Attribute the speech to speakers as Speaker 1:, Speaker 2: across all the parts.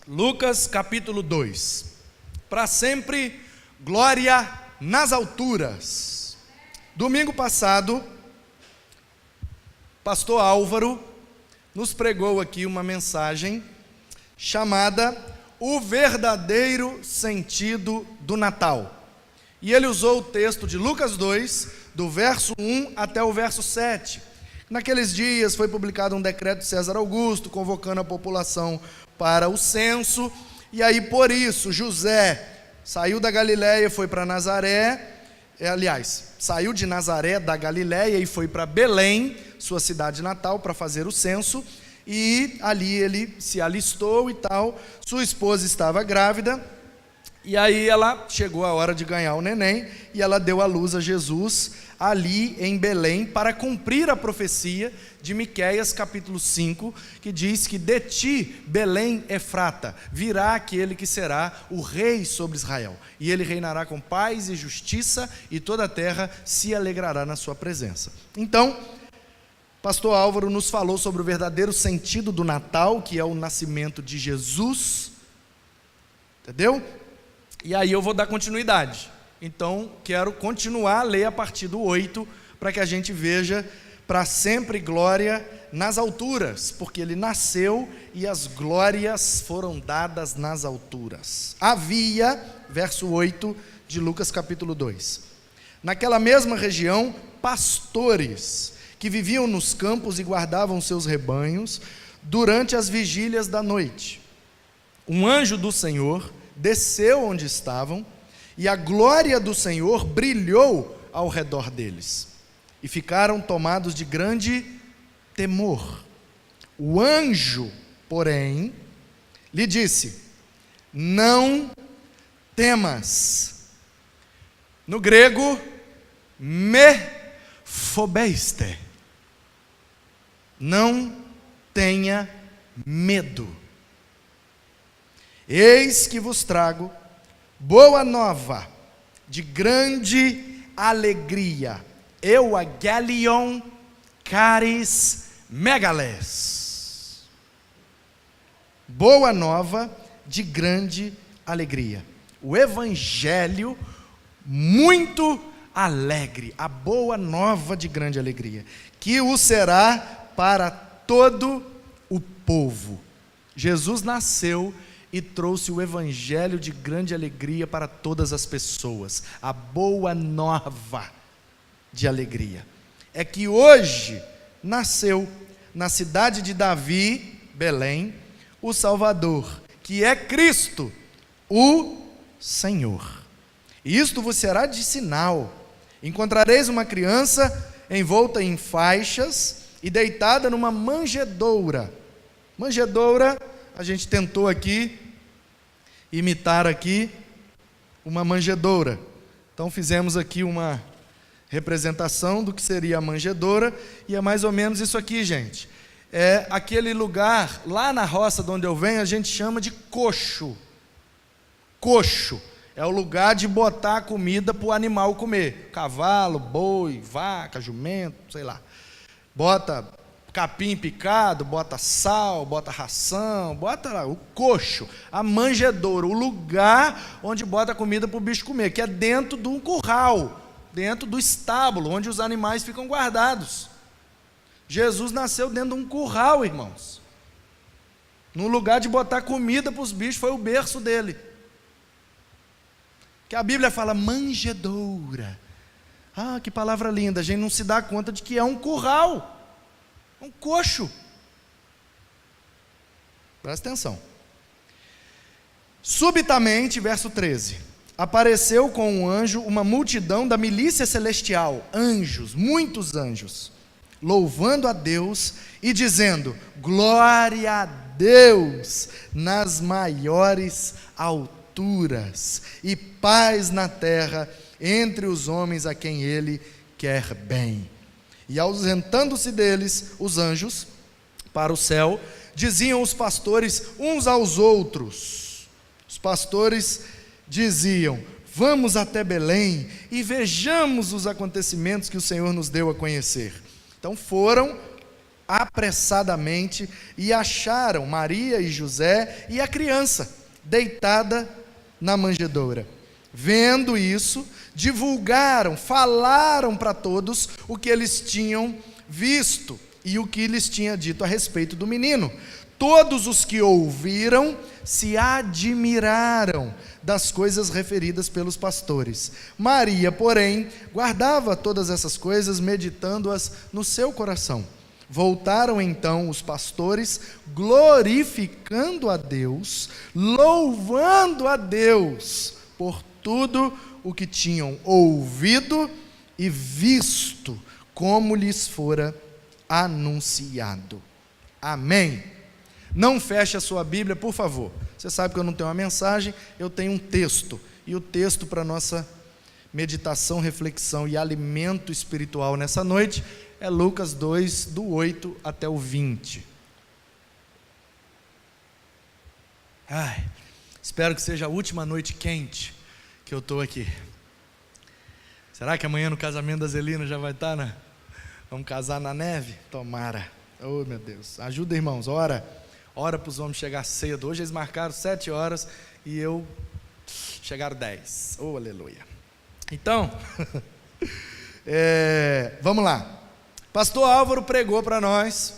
Speaker 1: Lucas capítulo 2. Para sempre, glória nas alturas. Domingo passado, pastor Álvaro nos pregou aqui uma mensagem chamada O Verdadeiro Sentido do Natal. E ele usou o texto de Lucas 2, do verso 1 até o verso 7. Naqueles dias foi publicado um decreto de César Augusto, convocando a população para o censo, e aí por isso José saiu da Galiléia, foi para Nazaré, saiu de Nazaré da Galiléia e foi para Belém, sua cidade natal, para fazer o censo, e ali ele se alistou e tal. Sua esposa estava grávida, e aí ela chegou a hora de ganhar o neném, e ela deu à luz a Jesus ali em Belém, para cumprir a profecia de Miqueias capítulo 5, que diz que de ti, Belém Efrata, virá aquele que será o rei sobre Israel, e ele reinará com paz e justiça, e toda a terra se alegrará na sua presença. Então, pastor Álvaro nos falou sobre o verdadeiro sentido do Natal, que é o nascimento de Jesus, entendeu? E aí eu vou dar continuidade. Então, quero continuar a ler a partir do 8, para que a gente veja para sempre glória nas alturas, porque ele nasceu e as glórias foram dadas nas alturas. Havia, verso 8 de Lucas capítulo 2, naquela mesma região, pastores que viviam nos campos e guardavam seus rebanhos durante as vigílias da noite. Um anjo do Senhor desceu onde estavam, e a glória do Senhor brilhou ao redor deles, e ficaram tomados de grande temor. O anjo, porém, lhe disse: não temas. No grego, me fobeiste. Não tenha medo. Eis que vos trago boa nova de grande alegria. Euagelion caris megales. Boa nova de grande alegria. O evangelho muito alegre, a boa nova de grande alegria, que o será para todo o povo. Jesus nasceu e trouxe o evangelho de grande alegria para todas as pessoas. A boa nova de alegria é que hoje nasceu na cidade de Davi, Belém, o Salvador, que é Cristo, o Senhor. E isto vos será de sinal: encontrareis uma criança envolta em faixas e deitada numa manjedoura. Manjedoura, a gente tentou aqui imitar aqui uma manjedoura. Então fizemos aqui uma representação do que seria a manjedoura, e é mais ou menos isso aqui, gente. É aquele lugar, lá na roça de onde eu venho, a gente chama de coxo. Coxo é o lugar de botar a comida para o animal comer. Cavalo, boi, vaca, jumento, sei lá. Bota capim picado, bota sal, bota ração, bota lá, o coxo, a manjedoura, o lugar onde bota a comida para o bicho comer, que é dentro de um curral, dentro do estábulo, onde os animais ficam guardados. Jesus nasceu dentro de um curral, irmãos. No lugar de botar comida para os bichos, foi o berço dele. Que a Bíblia fala manjedoura. Ah, que palavra linda, a gente não se dá conta de que é um curral. Um coxo. Presta atenção. Subitamente, verso 13, apareceu com um anjo uma multidão da milícia celestial, anjos, muitos anjos, louvando a Deus e dizendo: glória a Deus nas maiores alturas, e paz na terra entre os homens a quem Ele quer bem. E ausentando-se deles, os anjos, para o céu, diziam os pastores uns aos outros. Os pastores diziam: vamos até Belém e vejamos os acontecimentos que o Senhor nos deu a conhecer. Então foram apressadamente e acharam Maria e José e a criança deitada na manjedoura. Vendo isso, divulgaram, falaram para todos o que eles tinham visto e o que lhes tinha dito a respeito do menino. Todos os que ouviram se admiraram das coisas referidas pelos pastores. Maria, porém, guardava todas essas coisas, meditando-as no seu coração. Voltaram então os pastores, glorificando a Deus, louvando a Deus por tudo o que tinham ouvido e visto, como lhes fora anunciado. Amém. Não feche a sua Bíblia, por favor. Você sabe que eu não tenho uma mensagem, eu tenho um texto. E o texto para nossa meditação, reflexão e alimento espiritual nessa noite é Lucas 2, do 8 até o 20. Espero que seja a última noite quente que eu estou aqui. Será que amanhã no casamento da Zelina já vai estar, né? Vamos casar na neve? Tomara. Oh, meu Deus. Ajuda, irmãos, ora para os homens chegar cedo. Hoje eles marcaram 7 horas e eu chegaram 10. Oh, aleluia. Então, vamos lá. Pastor Álvaro pregou para nós,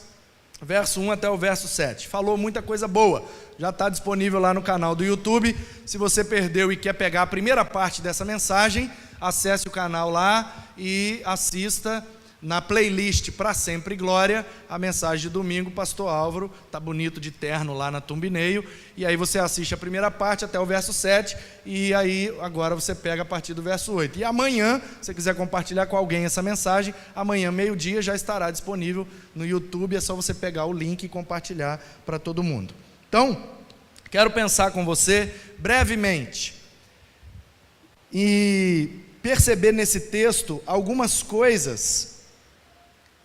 Speaker 1: verso 1 até o verso 7. Falou muita coisa boa. Já está disponível lá no canal do YouTube. Se você perdeu e quer pegar a primeira parte dessa mensagem, acesse o canal lá e assista na playlist Pra Sempre Glória, a mensagem de domingo. Pastor Álvaro está bonito de terno lá na Tumbineio, e aí você assiste a primeira parte até o verso 7, e aí agora você pega a partir do verso 8, e amanhã, se você quiser compartilhar com alguém essa mensagem, amanhã meio-dia já estará disponível no YouTube, é só você pegar o link e compartilhar para todo mundo. Então, quero pensar com você brevemente, e perceber nesse texto algumas coisas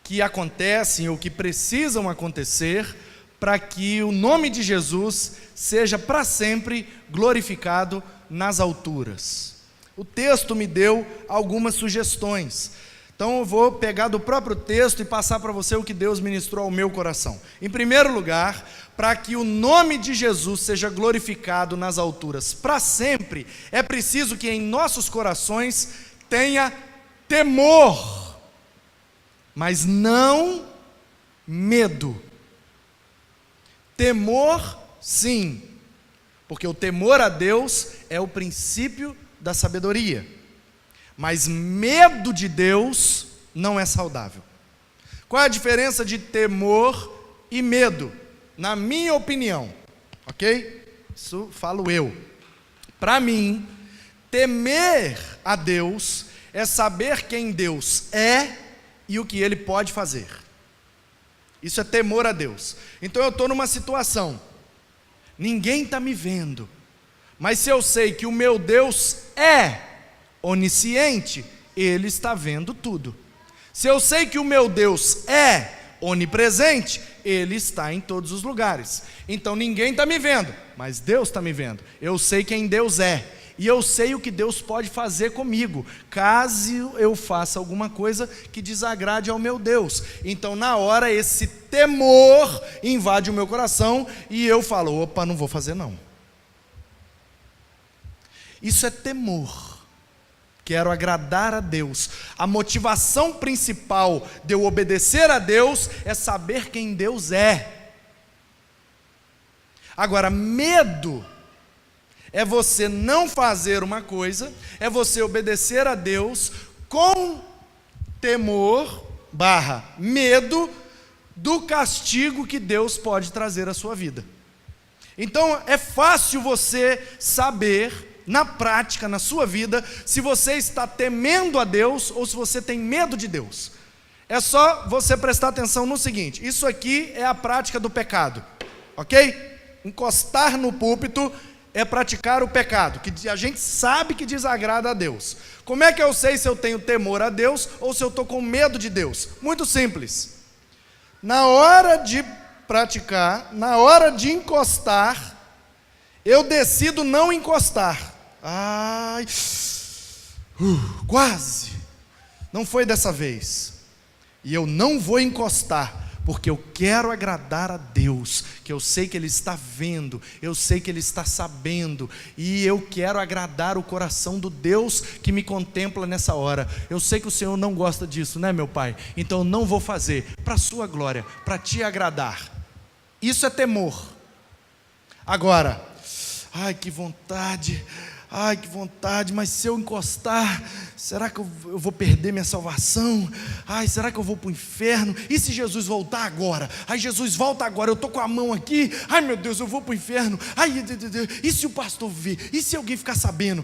Speaker 1: que acontecem ou que precisam acontecer para que o nome de Jesus seja para sempre glorificado nas alturas. O texto me deu algumas sugestões, então eu vou pegar do próprio texto e passar para você o que Deus ministrou ao meu coração. Em primeiro lugar, para que o nome de Jesus seja glorificado nas alturas para sempre, é preciso que em nossos corações tenha temor, mas não medo. Temor, sim, porque o temor a Deus é o princípio da sabedoria, mas medo de Deus não é saudável. Qual é a diferença de temor e medo? Na minha opinião, ok? Isso falo eu. Para mim, temer a Deus é saber quem Deus é e o que Ele pode fazer. Isso é temor a Deus. Então eu estou numa situação, ninguém está me vendo, mas se eu sei que o meu Deus é onisciente, Ele está vendo tudo. Se eu sei que o meu Deus é onipresente, Ele está em todos os lugares. Então ninguém está me vendo, mas Deus está me vendo. Eu sei quem Deus é, e eu sei o que Deus pode fazer comigo, caso eu faça alguma coisa que desagrade ao meu Deus. Então na hora esse temor invade o meu coração, e eu falo, opa, não vou fazer não. Isso é temor. Quero agradar a Deus. A motivação principal de eu obedecer a Deus é saber quem Deus é. Agora, medo é você não fazer uma coisa, é você obedecer a Deus com temor / medo do castigo que Deus pode trazer à sua vida. Então é fácil você saber, na prática, na sua vida, se você está temendo a Deus ou se você tem medo de Deus. É só você prestar atenção no seguinte: isso aqui é a prática do pecado, ok? Encostar no púlpito é praticar o pecado, que a gente sabe que desagrada a Deus. Como é que eu sei se eu tenho temor a Deus ou se eu estou com medo de Deus? Muito simples. Na hora de praticar, na hora de encostar, eu decido não encostar. Ai, quase. Não foi dessa vez. E eu não vou encostar, porque eu quero agradar a Deus, que eu sei que Ele está vendo, eu sei que Ele está sabendo, e eu quero agradar o coração do Deus que me contempla nessa hora. Eu sei que o Senhor não gosta disso, né, meu Pai? Então eu não vou fazer, para a sua glória, para Te agradar. Isso é temor. Agora, ai que vontade, mas se eu encostar, será que eu vou perder minha salvação? Ai, será que eu vou para o inferno? E se Jesus voltar agora? Ai, Jesus volta agora, eu estou com a mão aqui, ai meu Deus, eu vou para o inferno. Ai, e se o pastor vir? E se alguém ficar sabendo?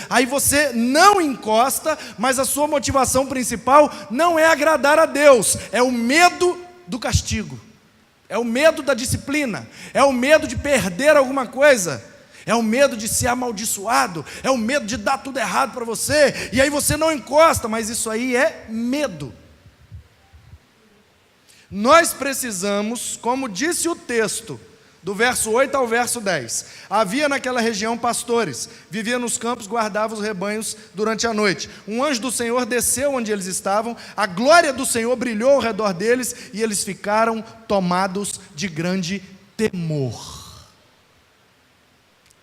Speaker 1: Aí você não encosta, mas a sua motivação principal não é agradar a Deus, é o medo do castigo, é o medo da disciplina, é o medo de perder alguma coisa, é o medo de ser amaldiçoado, é o medo de dar tudo errado para você, e aí você não encosta, mas isso aí é medo. Nós precisamos, como disse o texto, do verso 8 ao verso 10, havia naquela região pastores, vivia nos campos, guardava os rebanhos durante a noite. Um anjo do Senhor desceu onde eles estavam, a glória do Senhor brilhou ao redor deles, e eles ficaram tomados de grande temor.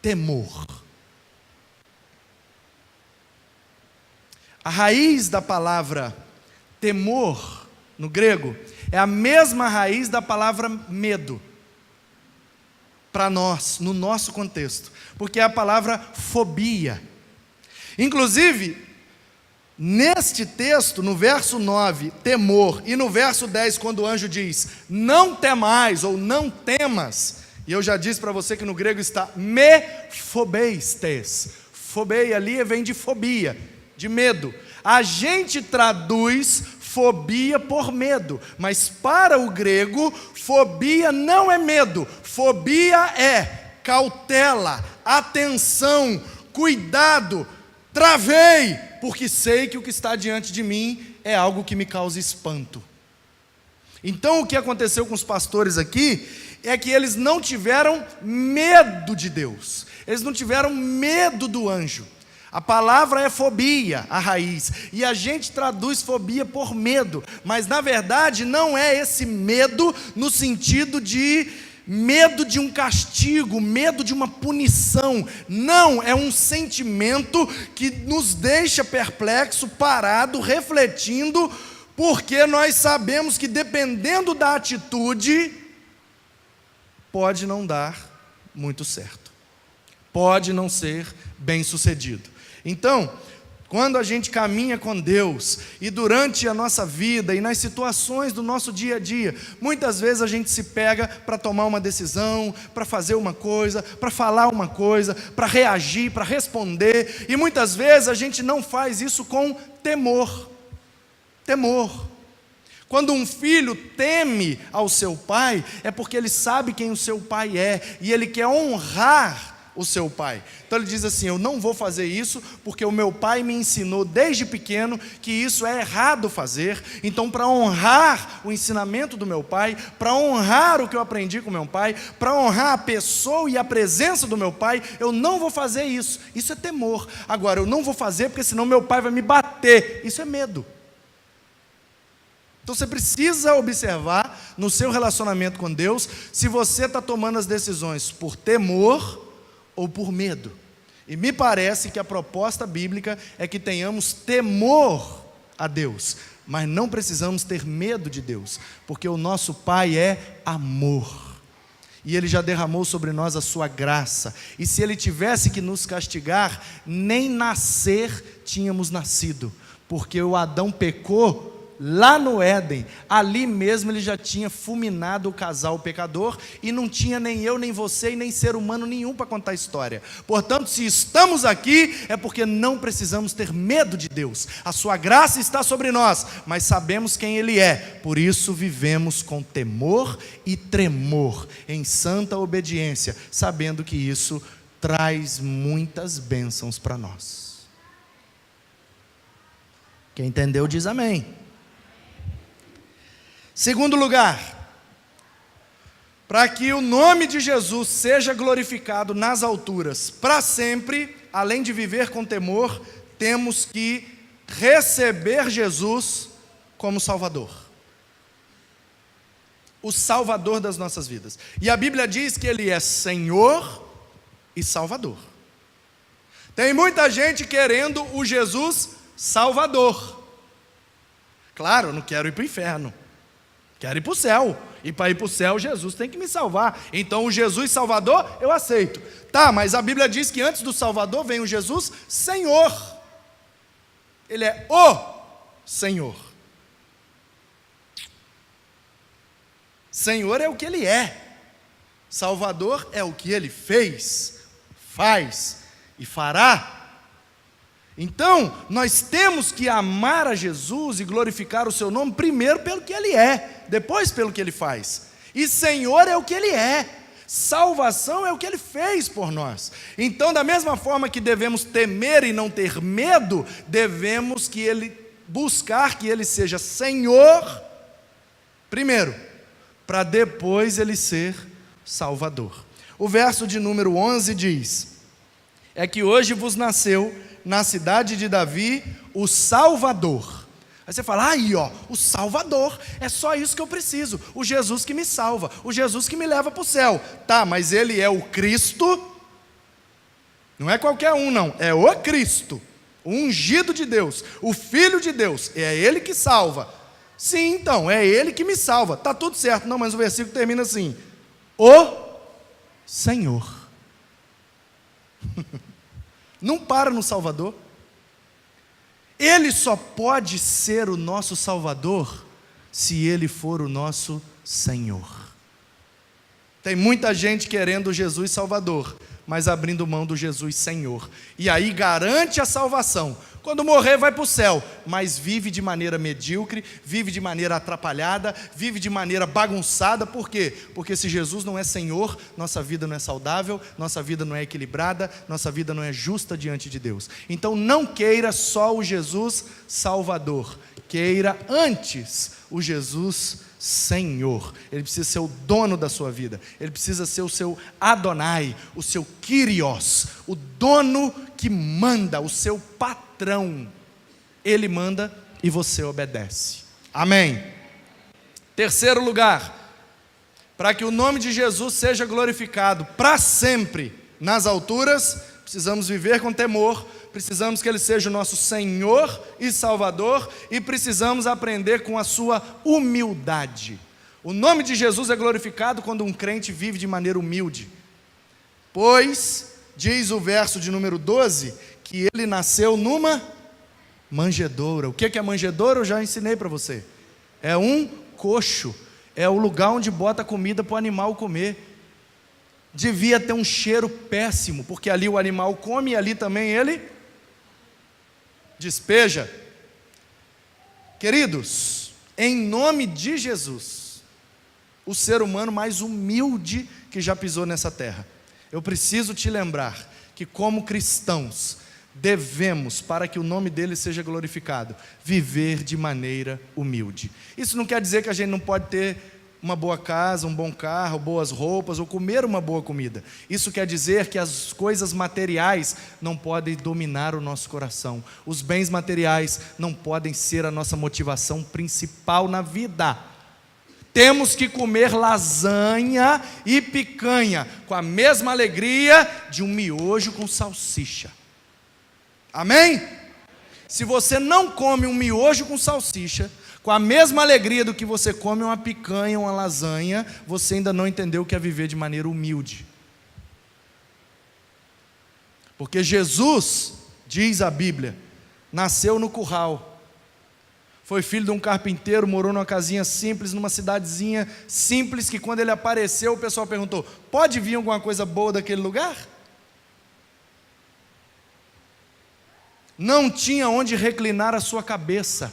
Speaker 1: Temor. A raiz da palavra temor, no grego, é a mesma raiz da palavra medo, para nós, no nosso contexto, porque é a palavra fobia. Inclusive, neste texto, no verso 9, temor, e no verso 10, quando o anjo diz, não temais, ou não temas, e eu já disse para você que no grego está me fobeistes. Fobeia ali vem de fobia, de medo. A gente traduz fobia por medo, mas para o grego, fobia não é medo. Fobia é cautela, atenção, cuidado, travei, porque sei que o que está diante de mim é algo que me causa espanto. Então o que aconteceu com os pastores aqui é que eles não tiveram medo de Deus, eles não tiveram medo do anjo. A palavra é fobia, a raiz, e a gente traduz fobia por medo, mas na verdade não é esse medo no sentido de medo de um castigo, medo de uma punição. Não, é um sentimento que nos deixa perplexo, parado, refletindo, porque nós sabemos que dependendo da atitude, pode não dar muito certo, pode não ser bem sucedido. Então, quando a gente caminha com Deus, e durante a nossa vida, e nas situações do nosso dia a dia, muitas vezes a gente se pega para tomar uma decisão, para fazer uma coisa, para falar uma coisa, para reagir, para responder, e muitas vezes a gente não faz isso com temor. Temor. Quando um filho teme ao seu pai, é porque ele sabe quem o seu pai é, e ele quer honrar o seu pai. Então ele diz assim, eu não vou fazer isso, porque o meu pai me ensinou desde pequeno, que isso é errado fazer, então para honrar o ensinamento do meu pai, para honrar o que eu aprendi com meu pai, para honrar a pessoa e a presença do meu pai, eu não vou fazer isso. Isso é temor. Agora, eu não vou fazer, porque senão meu pai vai me bater. Isso é medo. Então você precisa observar no seu relacionamento com Deus, se você está tomando as decisões por temor ou por medo. E me parece que a proposta bíblica é que tenhamos temor a Deus, mas não precisamos ter medo de Deus, porque o nosso Pai é amor, e Ele já derramou sobre nós a sua graça, e se Ele tivesse que nos castigar, nem nascer tínhamos nascido, porque o Adão pecou lá no Éden, ali mesmo ele já tinha fulminado o casal pecador, e não tinha nem eu, nem você, e nem ser humano nenhum para contar a história. Portanto, se estamos aqui, é porque não precisamos ter medo de Deus, a sua graça está sobre nós, mas sabemos quem Ele é, por isso vivemos com temor e tremor, em santa obediência, sabendo que isso traz muitas bênçãos para nós. Quem entendeu diz amém. Segundo lugar, Para que o nome de Jesus seja glorificado nas alturas para sempre, além de viver com temor, temos que receber Jesus como Salvador. O Salvador das nossas vidas. E a Bíblia diz que Ele é Senhor e Salvador. Tem muita gente querendo o Jesus Salvador. Claro, eu não quero ir para o inferno, quero ir para o céu. E para ir para o céu, Jesus tem que me salvar. Então o Jesus Salvador, eu aceito. Tá, mas a Bíblia diz que antes do Salvador vem o Jesus Senhor. Ele é o Senhor. Senhor é o que Ele é. Salvador é o que Ele fez, faz e fará. Então, nós temos que amar a Jesus e glorificar o seu nome primeiro pelo que Ele é, depois pelo que Ele faz. E Senhor é o que Ele é, salvação é o que Ele fez por nós. Então, da mesma forma que devemos temer e não ter medo, devemos buscar que Ele seja Senhor primeiro, para depois Ele ser Salvador. O verso de número 11 diz: é que hoje vos nasceu na cidade de Davi o Salvador. Aí você fala, aí ó, o Salvador, é só isso que eu preciso, o Jesus que me salva, o Jesus que me leva para o céu. Tá, mas Ele é o Cristo? Não é qualquer um não, é o Cristo, o ungido de Deus, o Filho de Deus, é Ele que salva. Sim, então, é Ele que me salva, tá tudo certo. Não, mas o versículo termina assim: o Senhor. Não para no Salvador. Ele só pode ser o nosso Salvador se Ele for o nosso Senhor. Tem muita gente querendo Jesus Salvador, mas abrindo mão do Jesus Senhor. E aí garante a salvação. Quando morrer vai para o céu, mas vive de maneira medíocre, vive de maneira atrapalhada, vive de maneira bagunçada. Por quê? Porque se Jesus não é Senhor, nossa vida não é saudável, nossa vida não é equilibrada, nossa vida não é justa diante de Deus. Então não queira só o Jesus Salvador, queira antes o Jesus Senhor. Ele precisa ser o dono da sua vida, Ele precisa ser o seu Adonai, o seu Kyrios, o dono que manda, o seu patrão. Ele manda e você obedece. Amém. Terceiro lugar, para que o nome de Jesus seja glorificado para sempre nas alturas, precisamos viver com temor, precisamos que Ele seja o nosso Senhor e Salvador, e precisamos aprender com a sua humildade. O nome de Jesus é glorificado quando um crente vive de maneira humilde, pois, diz o verso de número 12, que Ele nasceu numa manjedoura. O que é manjedoura? Eu já ensinei para você. É um coxo, é o lugar onde bota comida para o animal comer. Devia ter um cheiro péssimo, porque ali o animal come e ali também ele despeja. Queridos, em nome de Jesus, o ser humano mais humilde que já pisou nessa terra, eu preciso te lembrar que como cristãos devemos, para que o nome dele seja glorificado, viver de maneira humilde. Isso não quer dizer que a gente não pode ter uma boa casa, um bom carro, boas roupas, ou comer uma boa comida. Isso quer dizer que as coisas materiais não podem dominar o nosso coração. Os bens materiais não podem ser a nossa motivação principal na vida. Temos que comer lasanha e picanha com a mesma alegria de um miojo com salsicha. Amém? Se você não come um miojo com salsicha com a mesma alegria do que você come uma picanha, uma lasanha, você ainda não entendeu o que é viver de maneira humilde. Porque Jesus, diz a Bíblia, nasceu no curral, foi filho de um carpinteiro, morou numa casinha simples, numa cidadezinha simples, que quando ele apareceu, o pessoal perguntou: pode vir alguma coisa boa daquele lugar? Não tinha onde reclinar a sua cabeça.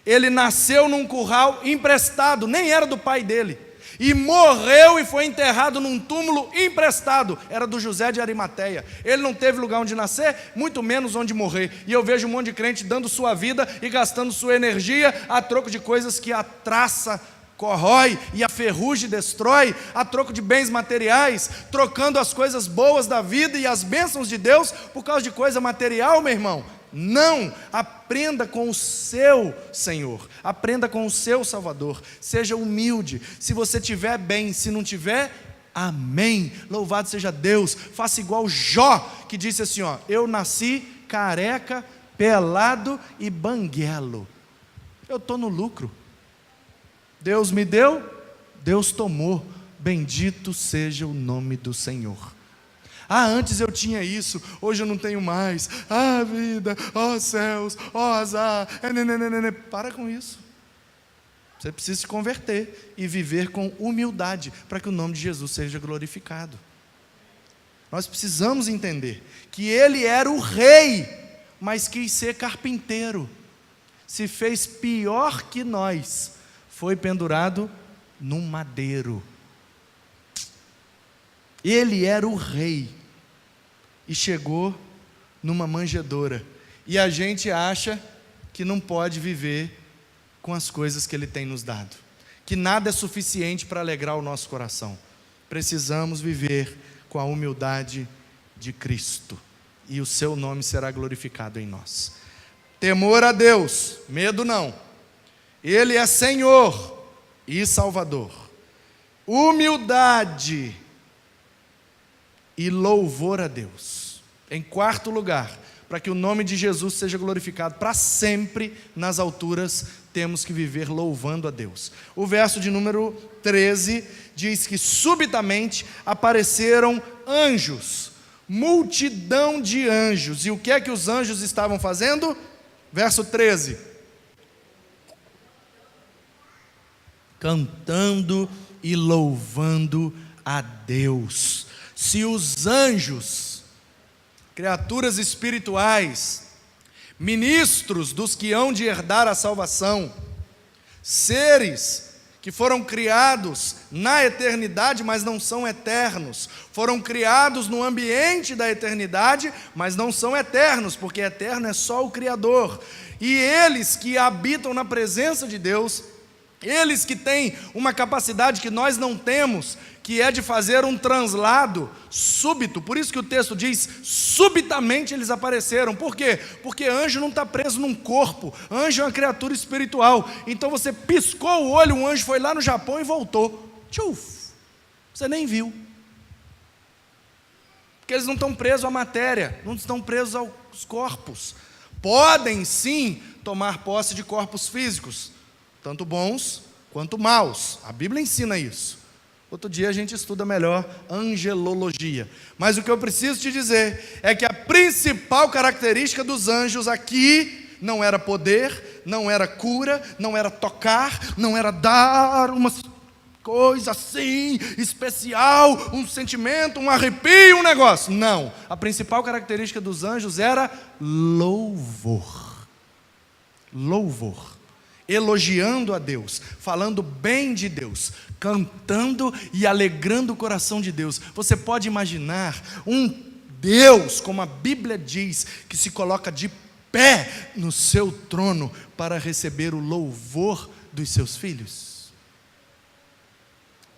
Speaker 1: Ele nasceu num curral emprestado, nem era do pai dele, e morreu e foi enterrado num túmulo emprestado, era do José de Arimateia. Ele não teve lugar onde nascer, muito menos onde morrer. E eu vejo um monte de crente dando sua vida e gastando sua energia a troco de coisas que a traça corrói e a ferrugem destrói, a troco de bens materiais, trocando as coisas boas da vida e as bênçãos de Deus por causa de coisa material, meu irmão. Não, aprenda com o seu Senhor, aprenda com o seu Salvador, seja humilde. Se você tiver bem, se não tiver, amém, louvado seja Deus. Faça igual Jó, que disse assim, ó: eu nasci careca, pelado e banguelo, eu estou no lucro. Deus me deu, Deus tomou, bendito seja o nome do Senhor. Antes eu tinha isso, hoje eu não tenho mais. Vida, céus, azar. Para com isso. Você precisa se converter e viver com humildade, para que o nome de Jesus seja glorificado. Nós precisamos entender que Ele era o rei, mas quis ser carpinteiro. Se fez pior que nós, foi pendurado num madeiro. Ele era o rei e chegou numa manjedoura, e a gente acha que não pode viver com as coisas que Ele tem nos dado, que nada é suficiente para alegrar o nosso coração. Precisamos viver com a humildade de Cristo, e o seu nome será glorificado em nós. Temor a Deus, medo não. Ele é Senhor e Salvador. Humildade e louvor a Deus. Em quarto lugar, para que o nome de Jesus seja glorificado para sempre nas alturas, temos que viver louvando a Deus. O verso de número 13 diz que subitamente apareceram anjos, multidão de anjos. E o que é que os anjos estavam fazendo? Verso 13: cantando e louvando a Deus. Se os anjos, criaturas espirituais, ministros dos que hão de herdar a salvação, seres que foram criados na eternidade, mas não são eternos, foram criados no ambiente da eternidade, mas não são eternos, porque eterno é só o Criador, e eles que habitam na presença de Deus, eles que têm uma capacidade que nós não temos, que é de fazer um translado súbito. Por isso que o texto diz, subitamente eles apareceram. Por quê? Porque anjo não está preso num corpo, anjo é uma criatura espiritual. Então você piscou o olho, um anjo foi lá no Japão e voltou. Tchuf, você nem viu. Porque eles não estão presos à matéria, não estão presos aos corpos. Podem sim tomar posse de corpos físicos, tanto bons quanto maus. A Bíblia ensina isso. Outro dia a gente estuda melhor angelologia. Mas o que eu preciso te dizer é que a principal característica dos anjos aqui não era poder, não era cura, não era tocar, não era dar uma coisa assim especial, um sentimento, um arrepio, um negócio. Não. A principal característica dos anjos era louvor. Louvor. Elogiando a Deus, falando bem de Deus, cantando e alegrando o coração de Deus. Você pode imaginar um Deus, como a Bíblia diz, que se coloca de pé no seu trono para receber o louvor dos seus filhos?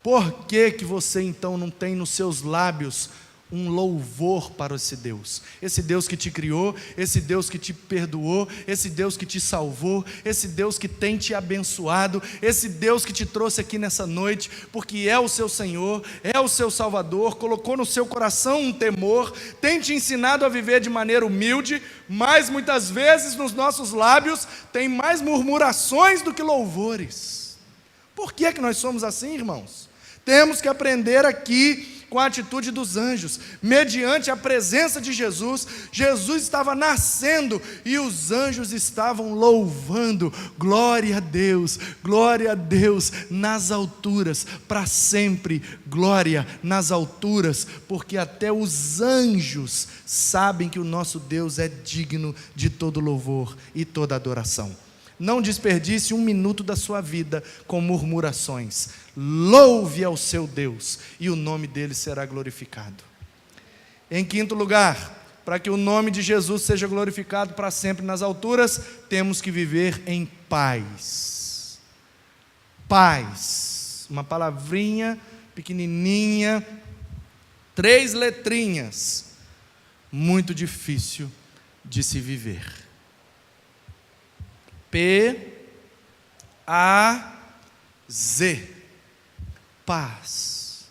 Speaker 1: Por que você então não tem nos seus lábios um louvor para esse Deus que te criou, esse Deus que te perdoou, esse Deus que te salvou, esse Deus que tem te abençoado, esse Deus que te trouxe aqui nessa noite, porque é o seu Senhor, é o seu Salvador, colocou no seu coração um temor, tem te ensinado a viver de maneira humilde, mas muitas vezes nos nossos lábios tem mais murmurações do que louvores. Por que nós somos assim, irmãos? Temos que aprender aqui com a atitude dos anjos, mediante a presença de Jesus. Jesus estava nascendo e os anjos estavam louvando. Glória a Deus nas alturas, para sempre glória nas alturas, porque até os anjos sabem que o nosso Deus é digno de todo louvor e toda adoração. Não desperdice um minuto da sua vida com murmurações. Louve ao seu Deus e o nome dele será glorificado. Em quinto lugar, para que o nome de Jesus seja glorificado para sempre nas alturas, temos que viver em paz. paz. Uma palavrinha pequenininha, 3 letrinhas, muito difícil de se viver. P-A-Z, paz.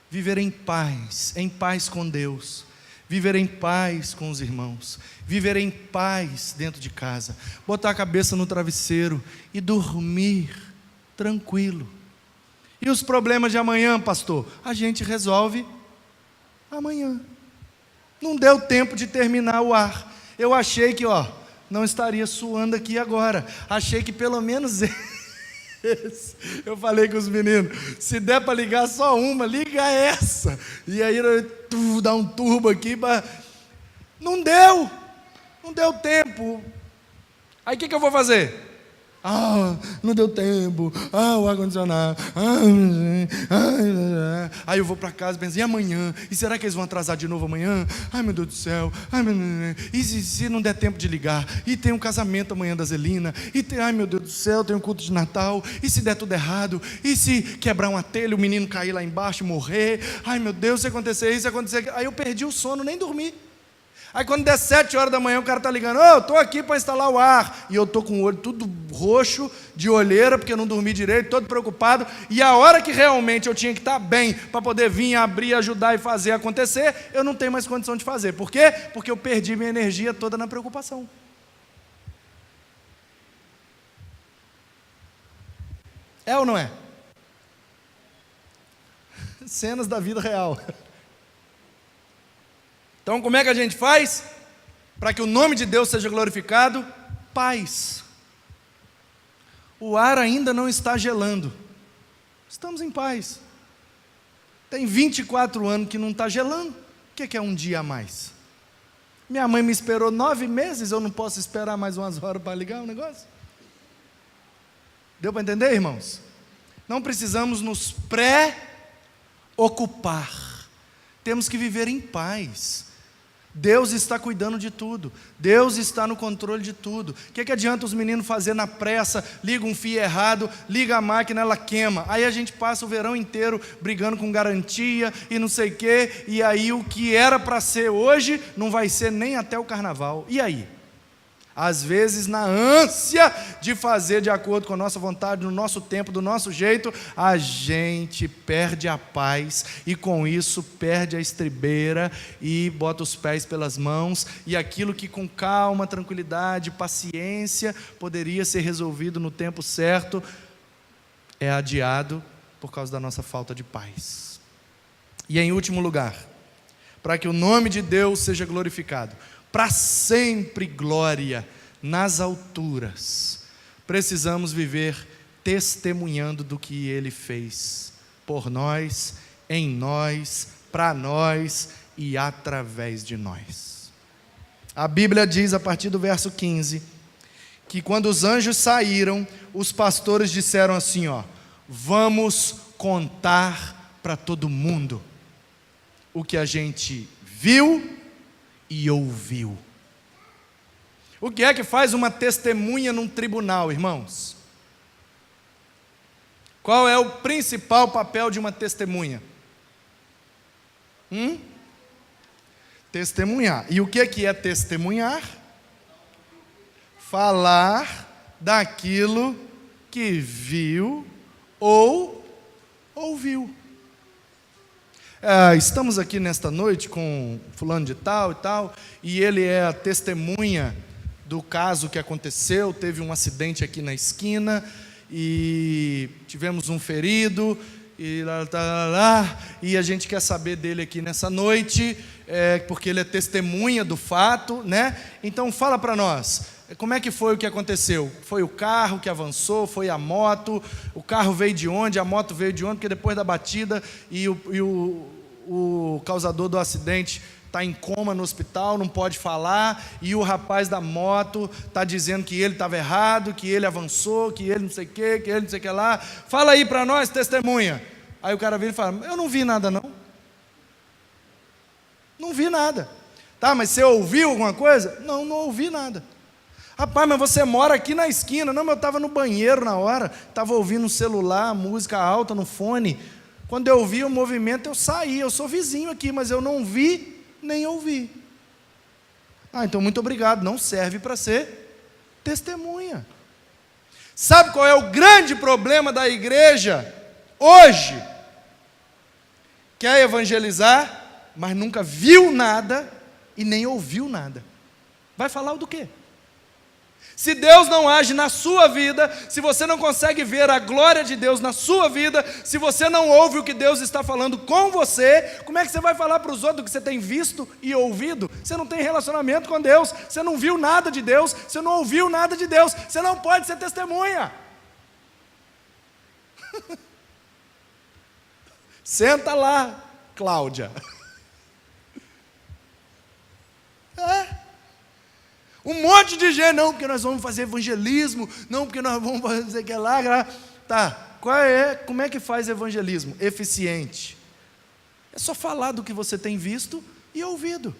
Speaker 1: Viver em paz com Deus, viver em paz com os irmãos, viver em paz dentro de casa, botar a cabeça no travesseiro e dormir tranquilo. E os problemas de amanhã, pastor? A gente resolve amanhã. Não deu tempo de terminar o ar. Eu achei que, não estaria suando aqui agora. Achei que pelo menos esse. Eu falei com os meninos, se der para ligar só uma, liga essa. E aí dá um turbo aqui. Não deu tempo. Aí o que eu vou fazer? Não deu tempo, o ar-condicionado, aí eu vou para casa e penso, e amanhã? E será que eles vão atrasar de novo amanhã? Ai meu Deus do céu, e se não der tempo de ligar? E tem um casamento amanhã da Zelina, ai meu Deus do céu, tem um culto de Natal, e se der tudo errado? E se quebrar uma telha, o menino cair lá embaixo e morrer? Ai meu Deus, se acontecer isso, se acontecer aquilo. Aí eu perdi o sono, nem dormi. Aí quando der 7 horas da manhã, o cara está ligando, estou aqui para instalar o ar, e eu estou com o olho tudo roxo, de olheira, porque eu não dormi direito, todo preocupado, e a hora que realmente eu tinha que estar bem, para poder vir, abrir, ajudar e fazer acontecer, eu não tenho mais condição de fazer. Por quê? Porque eu perdi minha energia toda na preocupação. É ou não é? Cenas da vida real. Então, como é que a gente faz para que o nome de Deus seja glorificado? Paz. O ar ainda não está gelando. Estamos em paz. Tem 24 anos que não está gelando. O que é um dia a mais? Minha mãe me esperou 9 meses, eu não posso esperar mais umas horas para ligar o negócio? Deu para entender, irmãos? Não precisamos nos preocupar. Temos que viver em paz. Deus está cuidando de tudo, Deus está no controle de tudo. O que adianta os meninos fazer na pressa, liga um fio errado, liga a máquina, ela queima. Aí a gente passa o verão inteiro brigando com garantia e não sei o quê, e aí o que era para ser hoje, não vai ser nem até o carnaval. E aí? Às vezes, na ânsia de fazer de acordo com a nossa vontade, no nosso tempo, do nosso jeito, a gente perde a paz e com isso perde a estribeira e bota os pés pelas mãos, e aquilo que com calma, tranquilidade, paciência poderia ser resolvido no tempo certo, é adiado por causa da nossa falta de paz. E em último lugar, para que o nome de Deus seja glorificado, para sempre glória nas alturas, precisamos viver testemunhando do que Ele fez por nós, em nós, para nós e através de nós. A Bíblia diz a partir do verso 15, que quando os anjos saíram, os pastores disseram assim, vamos contar para todo mundo o que a gente viu e ouviu. O que é que faz uma testemunha num tribunal, irmãos? Qual é o principal papel de uma testemunha? Testemunhar. E o que é testemunhar? Falar daquilo que viu ou ouviu. Estamos aqui nesta noite com fulano de tal e tal, e ele é a testemunha do caso que aconteceu. Teve um acidente aqui na esquina, e tivemos um ferido, e a gente quer saber dele aqui nessa noite, porque ele é testemunha do fato, né? Então fala para nós, como é que foi o que aconteceu? Foi o carro que avançou? Foi a moto? O carro veio de onde? A moto veio de onde? Porque depois da batida e o causador do acidente está em coma no hospital, não pode falar, e o rapaz da moto está dizendo que ele estava errado, que ele avançou, que ele não sei o que, que ele não sei o que lá. Fala aí para nós, testemunha. Aí o cara vira e fala, eu não vi nada não. Não vi nada. Tá, mas você ouviu alguma coisa? Não ouvi nada. Rapaz, mas você mora aqui na esquina. Não, mas eu estava no banheiro na hora, estava ouvindo um celular, música alta no fone. Quando eu vi o movimento, eu saí. Eu sou vizinho aqui, mas eu não vi nem ouvi. Então muito obrigado. Não serve para ser testemunha. Sabe qual é o grande problema da igreja hoje? Quer evangelizar, mas nunca viu nada e nem ouviu nada. Vai falar do quê? Se Deus não age na sua vida, se você não consegue ver a glória de Deus na sua vida, se você não ouve o que Deus está falando com você, como é que você vai falar para os outros o que você tem visto e ouvido? Você não tem relacionamento com Deus, você não viu nada de Deus, você não ouviu nada de Deus, você não pode ser testemunha. Senta lá, Cláudia. Um monte de gente, não, porque nós vamos fazer evangelismo, não, porque nós vamos fazer aquilo lá. Tá, como é que faz evangelismo eficiente? É só falar do que você tem visto e ouvido.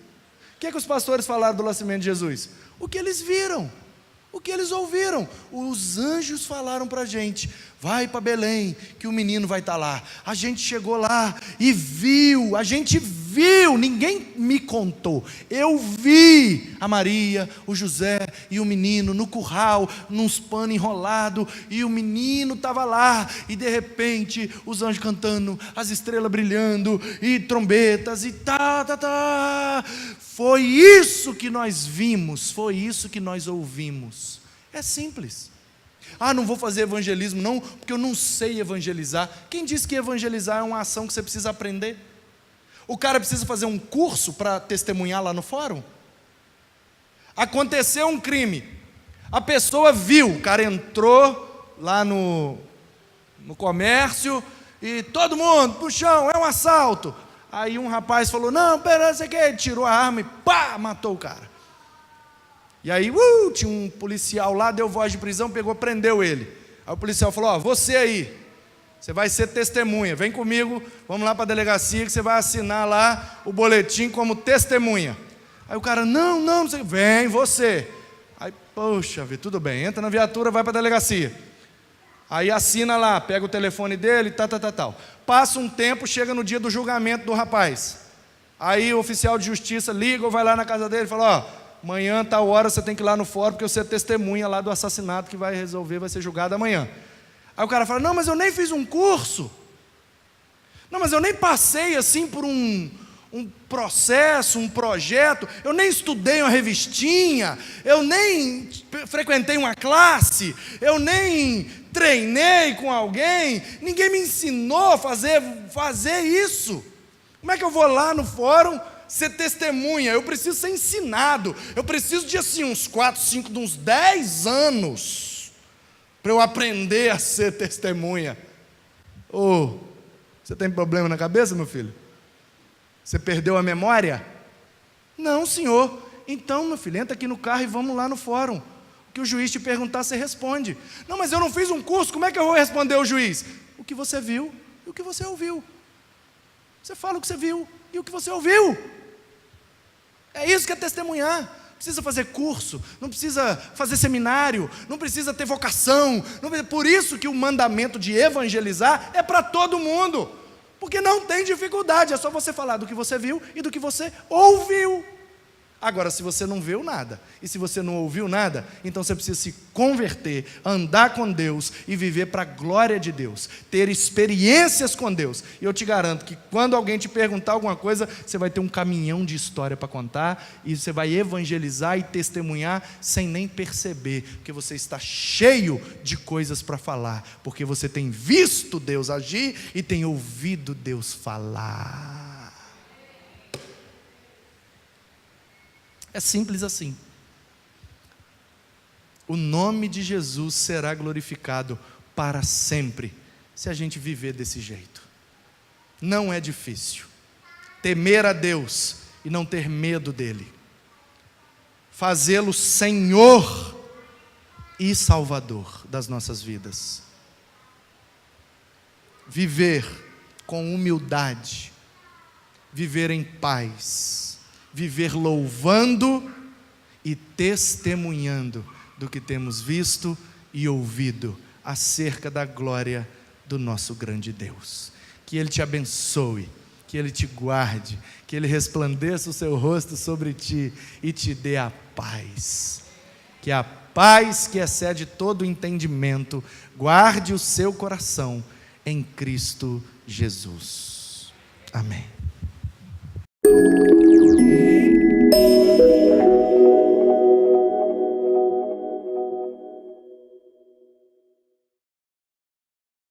Speaker 1: O que é que os pastores falaram do nascimento de Jesus? O que eles viram, o que eles ouviram. Os anjos falaram para a gente, vai para Belém, que o menino vai estar lá. A gente chegou lá e viu, a gente viu, ninguém me contou. Eu vi a Maria, o José e o menino no curral, nos panos enrolados, e o menino estava lá, e de repente os anjos cantando, as estrelas brilhando, e trombetas, e tá. Foi isso que nós vimos, foi isso que nós ouvimos. É simples. Não vou fazer evangelismo não, porque eu não sei evangelizar. Quem disse que evangelizar é uma ação que você precisa aprender? O cara precisa fazer um curso para testemunhar lá no fórum? Aconteceu um crime, a pessoa viu, o cara entrou lá no comércio, e todo mundo, pro chão, é um assalto. Aí um rapaz falou, não, pera, você quer? Tirou a arma e pá, matou o cara. E aí, tinha um policial lá, deu voz de prisão, pegou, prendeu ele. Aí o policial falou, você aí, você vai ser testemunha, vem comigo, vamos lá para a delegacia, que você vai assinar lá o boletim como testemunha. Aí o cara, não sei, vem você. Aí, poxa vida, tudo bem, entra na viatura, vai para a delegacia. Aí assina lá, pega o telefone dele, tal. Passa um tempo, chega no dia do julgamento do rapaz. Aí o oficial de justiça liga ou vai lá na casa dele e fala, amanhã, tal hora, você tem que ir lá no fórum, porque você é testemunha lá do assassinato que vai resolver, vai ser julgado amanhã. Aí o cara fala, não, mas eu nem fiz um curso. Não, mas eu nem passei assim por um processo, um projeto, eu nem estudei uma revistinha, eu nem frequentei uma classe, eu nem treinei com alguém, ninguém me ensinou a fazer isso. Como é que eu vou lá no fórum ser testemunha? Eu preciso ser ensinado, eu preciso de assim uns 4, 5, uns 10 anos para eu aprender a ser testemunha. Você tem problema na cabeça, meu filho? Você perdeu a memória? Não, senhor. Então, meu filho, entra aqui no carro e vamos lá no fórum. O que o juiz te perguntar, você responde. Não, mas eu não fiz um curso, como é que eu vou responder ao juiz? O que você viu e o que você ouviu. Você fala o que você viu e o que você ouviu. É isso que é testemunhar. Não precisa fazer curso, não precisa fazer seminário, não precisa ter vocação. Por isso que o mandamento de evangelizar é para todo mundo. Porque não tem dificuldade, é só você falar do que você viu e do que você ouviu. Agora, se você não viu nada, e se você não ouviu nada, então você precisa se converter, andar com Deus e viver para a glória de Deus, ter experiências com Deus. E eu te garanto que quando alguém te perguntar alguma coisa, você vai ter um caminhão de história para contar, e você vai evangelizar e testemunhar sem nem perceber, porque você está cheio de coisas para falar, porque você tem visto Deus agir e tem ouvido Deus falar. É simples assim. O nome de Jesus será glorificado para sempre, se a gente viver desse jeito. Não é difícil. Temer a Deus e não ter medo dEle. Fazê-lo Senhor e Salvador das nossas vidas. Viver com humildade. Viver em paz. Viver louvando e testemunhando do que temos visto e ouvido acerca da glória do nosso grande Deus. Que Ele te abençoe, que Ele te guarde, que Ele resplandeça o seu rosto sobre ti e te dê a paz. Que a paz que excede todo entendimento guarde o seu coração em Cristo Jesus. Amém.